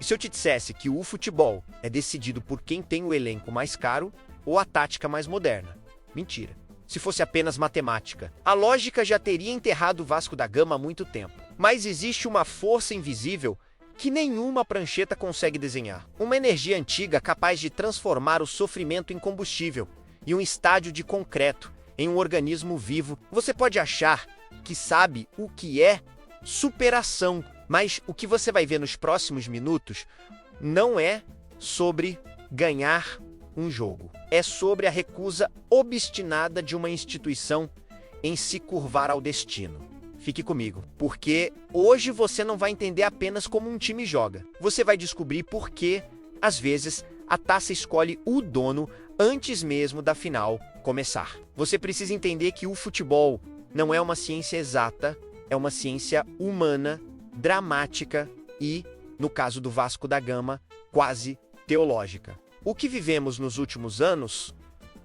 E se eu te dissesse que o futebol é decidido por quem tem o elenco mais caro ou a tática mais moderna? Mentira. Se fosse apenas matemática, a lógica já teria enterrado o Vasco da Gama há muito tempo. Mas existe uma força invisível que nenhuma prancheta consegue desenhar. Uma energia antiga capaz de transformar o sofrimento em combustível e um estádio de concreto em um organismo vivo. Você pode achar que sabe o que é superação, mas o que você vai ver nos próximos minutos não é sobre ganhar um jogo. É sobre a recusa obstinada de uma instituição em se curvar ao destino. Fique comigo, porque hoje você não vai entender apenas como um time joga. Você vai descobrir por que, às vezes, a taça escolhe o dono antes mesmo da final começar. Você precisa entender que o futebol não é uma ciência exata, é uma ciência humana, dramática e, no caso do Vasco da Gama, quase teológica. O que vivemos nos últimos anos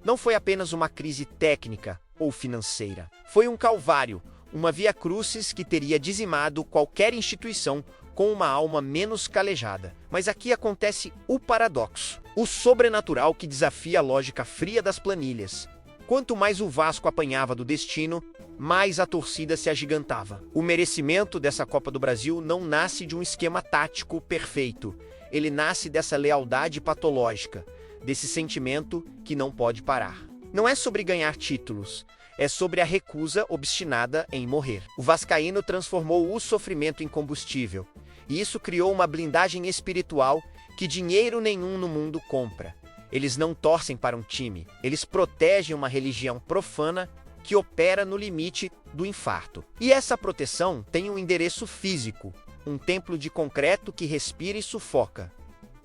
não foi apenas uma crise técnica ou financeira. Foi um calvário, uma via crucis que teria dizimado qualquer instituição com uma alma menos calejada. Mas aqui acontece o paradoxo, o sobrenatural que desafia a lógica fria das planilhas. Quanto mais o Vasco apanhava do destino, mais a torcida se agigantava. O merecimento dessa Copa do Brasil não nasce de um esquema tático perfeito. Ele nasce dessa lealdade patológica, desse sentimento que não pode parar. Não é sobre ganhar títulos, é sobre a recusa obstinada em morrer. O vascaíno transformou o sofrimento em combustível, e isso criou uma blindagem espiritual que dinheiro nenhum no mundo compra. Eles não torcem para um time, eles protegem uma religião profana que opera no limite do infarto. E essa proteção tem um endereço físico, um templo de concreto que respira e sufoca.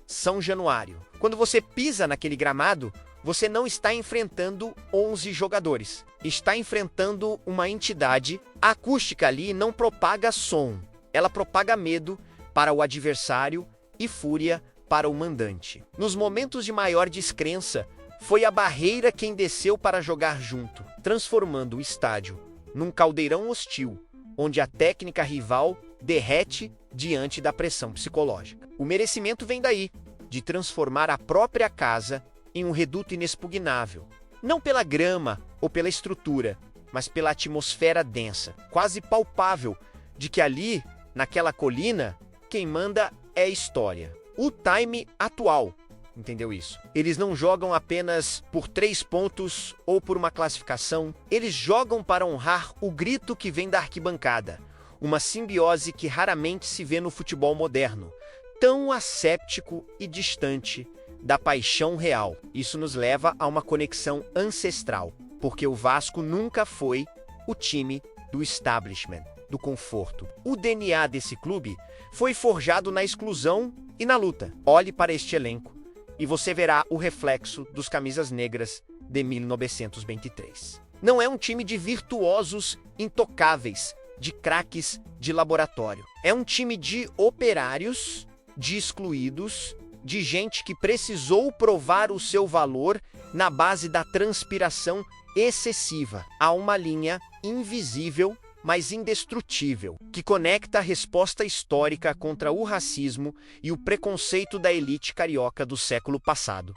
São Januário. Quando você pisa naquele gramado, você não está enfrentando 11 jogadores. Está enfrentando uma entidade. A acústica ali não propaga som. Ela propaga medo para o adversário e fúria para o mandante. Nos momentos de maior descrença, foi a barreira quem desceu para jogar junto, transformando o estádio num caldeirão hostil, onde a técnica rival derrete diante da pressão psicológica. O merecimento vem daí, de transformar a própria casa em um reduto inexpugnável, não pela grama ou pela estrutura, mas pela atmosfera densa, quase palpável, de que ali, naquela colina, quem manda é a história. O time atual, entendeu isso? Eles não jogam apenas por 3 pontos ou por uma classificação, eles jogam para honrar o grito que vem da arquibancada, uma simbiose que raramente se vê no futebol moderno, tão asséptico e distante da paixão real. Isso nos leva a uma conexão ancestral, porque o Vasco nunca foi o time do establishment, do conforto. O DNA desse clube foi forjado na exclusão e na luta. Olhe para este elenco e você verá o reflexo dos camisas negras de 1923. Não é um time de virtuosos intocáveis, de craques de laboratório. É um time de operários, de excluídos, de gente que precisou provar o seu valor na base da transpiração excessiva. Há uma linha invisível, mas indestrutível, que conecta a resposta histórica contra o racismo e o preconceito da elite carioca do século passado.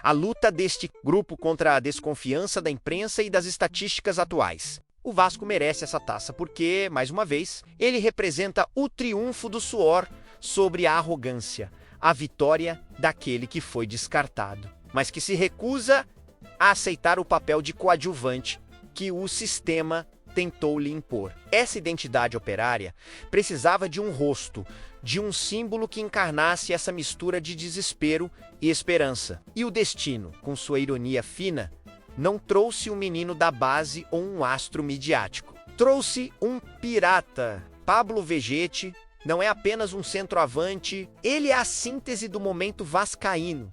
A luta deste grupo contra a desconfiança da imprensa e das estatísticas atuais. O Vasco merece essa taça porque, mais uma vez, ele representa o triunfo do suor sobre a arrogância, a vitória daquele que foi descartado, mas que se recusa a aceitar o papel de coadjuvante que o sistema tentou lhe impor. Essa identidade operária precisava de um rosto, de um símbolo que encarnasse essa mistura de desespero e esperança. E o destino, com sua ironia fina, não trouxe um menino da base ou um astro midiático. Trouxe um pirata. Pablo Vegetti não é apenas um centroavante, ele é a síntese do momento vascaíno.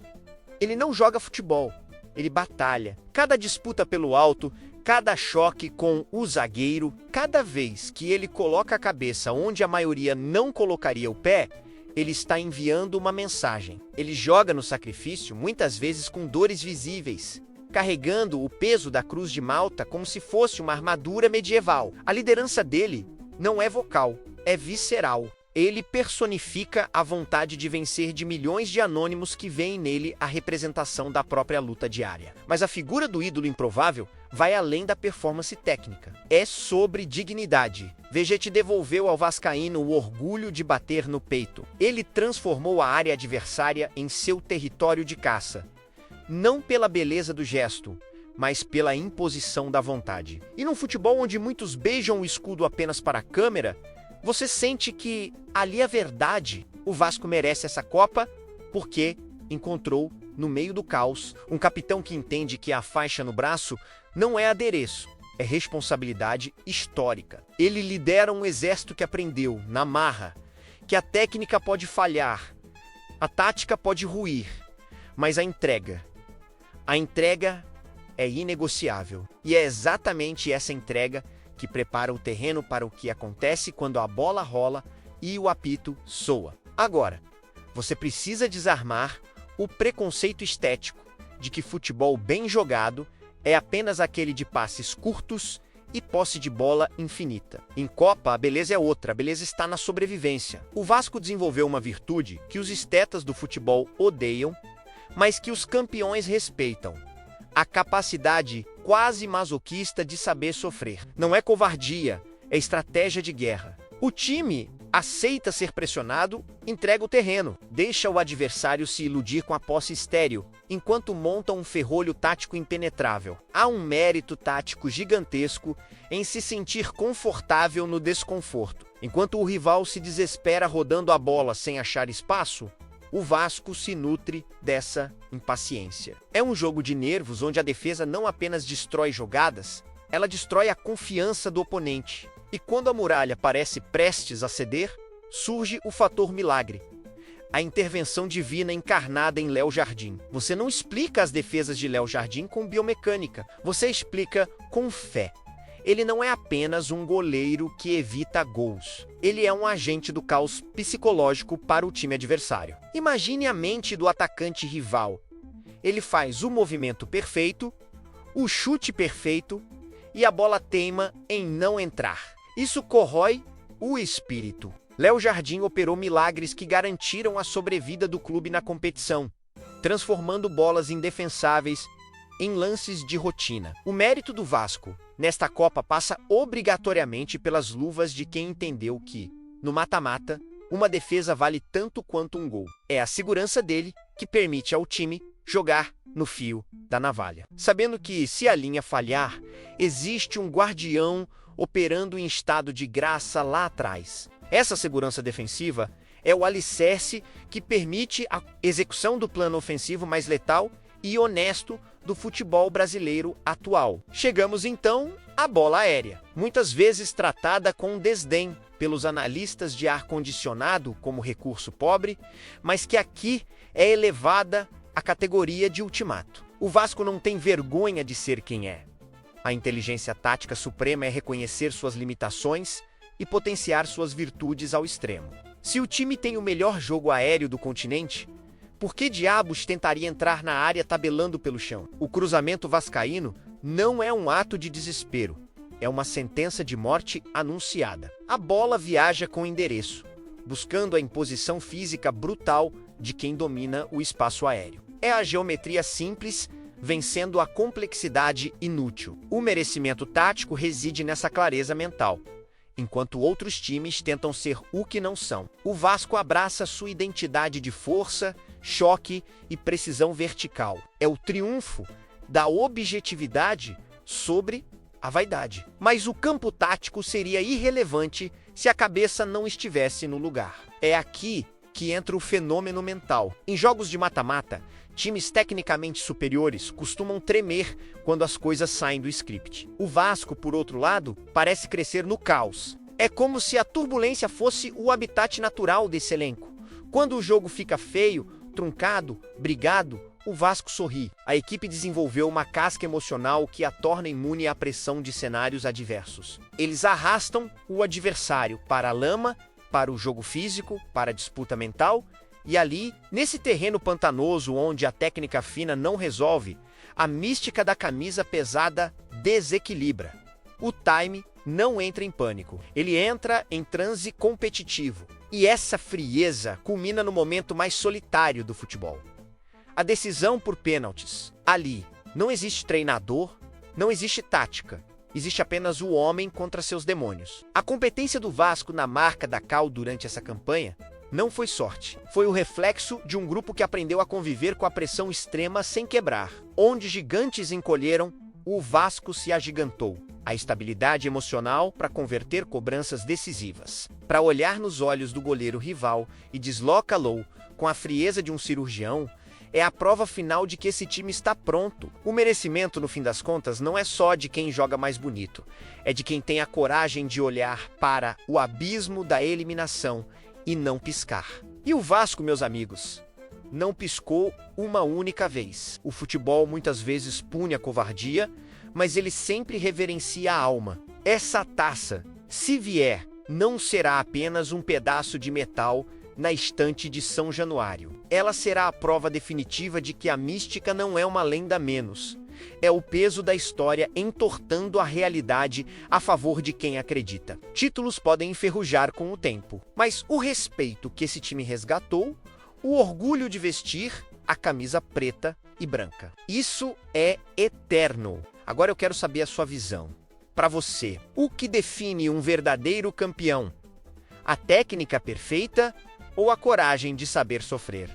Ele não joga futebol, ele batalha. Cada disputa pelo alto, cada choque com o zagueiro, cada vez que ele coloca a cabeça onde a maioria não colocaria o pé, ele está enviando uma mensagem. Ele joga no sacrifício, muitas vezes com dores visíveis, carregando o peso da cruz de Malta como se fosse uma armadura medieval. A liderança dele não é vocal, é visceral. Ele personifica a vontade de vencer de milhões de anônimos que veem nele a representação da própria luta diária. Mas a figura do ídolo improvável vai além da performance técnica. É sobre dignidade. Vegetti devolveu ao vascaíno o orgulho de bater no peito. Ele transformou a área adversária em seu território de caça. Não pela beleza do gesto, mas pela imposição da vontade. E num futebol onde muitos beijam o escudo apenas para a câmera, você sente que ali é verdade. O Vasco merece essa Copa porque encontrou, no meio do caos, um capitão que entende que a faixa no braço não é adereço, é responsabilidade histórica. Ele lidera um exército que aprendeu, na marra, que a técnica pode falhar, a tática pode ruir, mas a entrega é inegociável. E é exatamente essa entrega que prepara o terreno para o que acontece quando a bola rola e o apito soa. Agora, você precisa desarmar o preconceito estético de que futebol bem jogado é apenas aquele de passes curtos e posse de bola infinita. Em Copa, a beleza é outra, a beleza está na sobrevivência. O Vasco desenvolveu uma virtude que os estetas do futebol odeiam, mas que os campeões respeitam: a capacidade quase masoquista de saber sofrer. Não é covardia, é estratégia de guerra. O time aceita ser pressionado, entrega o terreno, deixa o adversário se iludir com a posse estéril, enquanto monta um ferrolho tático impenetrável. Há um mérito tático gigantesco em se sentir confortável no desconforto. Enquanto o rival se desespera rodando a bola sem achar espaço, o Vasco se nutre dessa impaciência. É um jogo de nervos onde a defesa não apenas destrói jogadas, ela destrói a confiança do oponente. E quando a muralha parece prestes a ceder, surge o fator milagre, a intervenção divina encarnada em Léo Jardim. Você não explica as defesas de Léo Jardim com biomecânica, você explica com fé. Ele não é apenas um goleiro que evita gols. Ele é um agente do caos psicológico para o time adversário. Imagine a mente do atacante rival. Ele faz o movimento perfeito, o chute perfeito e a bola teima em não entrar. Isso corrói o espírito. Léo Jardim operou milagres que garantiram a sobrevida do clube na competição, transformando bolas indefensáveis em lances de rotina. O mérito do Vasco nesta Copa passa obrigatoriamente pelas luvas de quem entendeu que, no mata-mata, uma defesa vale tanto quanto um gol. É a segurança dele que permite ao time jogar no fio da navalha, sabendo que, se a linha falhar, existe um guardião operando em estado de graça lá atrás. Essa segurança defensiva é o alicerce que permite a execução do plano ofensivo mais letal e honesto do futebol brasileiro atual. Chegamos então à bola aérea, muitas vezes tratada com desdém pelos analistas de ar-condicionado como recurso pobre, mas que aqui é elevada à categoria de ultimato. O Vasco não tem vergonha de ser quem é. A inteligência tática suprema é reconhecer suas limitações e potenciar suas virtudes ao extremo. Se o time tem o melhor jogo aéreo do continente, por que diabos tentaria entrar na área tabelando pelo chão? O cruzamento vascaíno não é um ato de desespero, é uma sentença de morte anunciada. A bola viaja com endereço, buscando a imposição física brutal de quem domina o espaço aéreo. É a geometria simples vencendo a complexidade inútil. O merecimento tático reside nessa clareza mental, enquanto outros times tentam ser o que não são. O Vasco abraça sua identidade de força, choque e precisão vertical. É o triunfo da objetividade sobre a vaidade. Mas o campo tático seria irrelevante se a cabeça não estivesse no lugar. É aqui que entra o fenômeno mental. Em jogos de mata-mata, times tecnicamente superiores costumam tremer quando as coisas saem do script. O Vasco, por outro lado, parece crescer no caos. É como se a turbulência fosse o habitat natural desse elenco. Quando o jogo fica feio, truncado, brigado, o Vasco sorri. A equipe desenvolveu uma casca emocional que a torna imune à pressão de cenários adversos. Eles arrastam o adversário para a lama, para o jogo físico, para a disputa mental, e ali, nesse terreno pantanoso onde a técnica fina não resolve, a mística da camisa pesada desequilibra. O time não entra em pânico, ele entra em transe competitivo. E essa frieza culmina no momento mais solitário do futebol. A decisão por pênaltis. Ali, não existe treinador, não existe tática. Existe apenas o homem contra seus demônios. A competência do Vasco na marca da cal durante essa campanha não foi sorte. Foi o reflexo de um grupo que aprendeu a conviver com a pressão extrema sem quebrar. Onde gigantes encolheram, o Vasco se agigantou. A estabilidade emocional para converter cobranças decisivas. Para olhar nos olhos do goleiro rival e deslocá-lo com a frieza de um cirurgião, é a prova final de que esse time está pronto. O merecimento, no fim das contas, não é só de quem joga mais bonito. É de quem tem a coragem de olhar para o abismo da eliminação e não piscar. E o Vasco, meus amigos, não piscou uma única vez. O futebol muitas vezes pune a covardia, mas ele sempre reverencia a alma. Essa taça, se vier, não será apenas um pedaço de metal na estante de São Januário. Ela será a prova definitiva de que a mística não é uma lenda a menos. É o peso da história entortando a realidade a favor de quem acredita. Títulos podem enferrujar com o tempo, mas o respeito que esse time resgatou, o orgulho de vestir a camisa preta e branca. Isso é eterno. Agora eu quero saber a sua visão. Para você, o que define um verdadeiro campeão? A técnica perfeita ou a coragem de saber sofrer?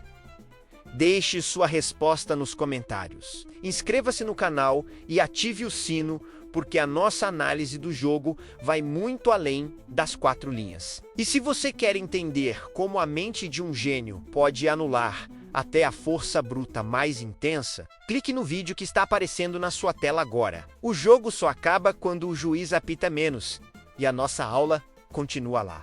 Deixe sua resposta nos comentários. Inscreva-se no canal e ative o sino, porque a nossa análise do jogo vai muito além das 4 linhas. E se você quer entender como a mente de um gênio pode anular até a força bruta mais intensa, clique no vídeo que está aparecendo na sua tela agora. O jogo só acaba quando o juiz apita menos, e a nossa aula continua lá.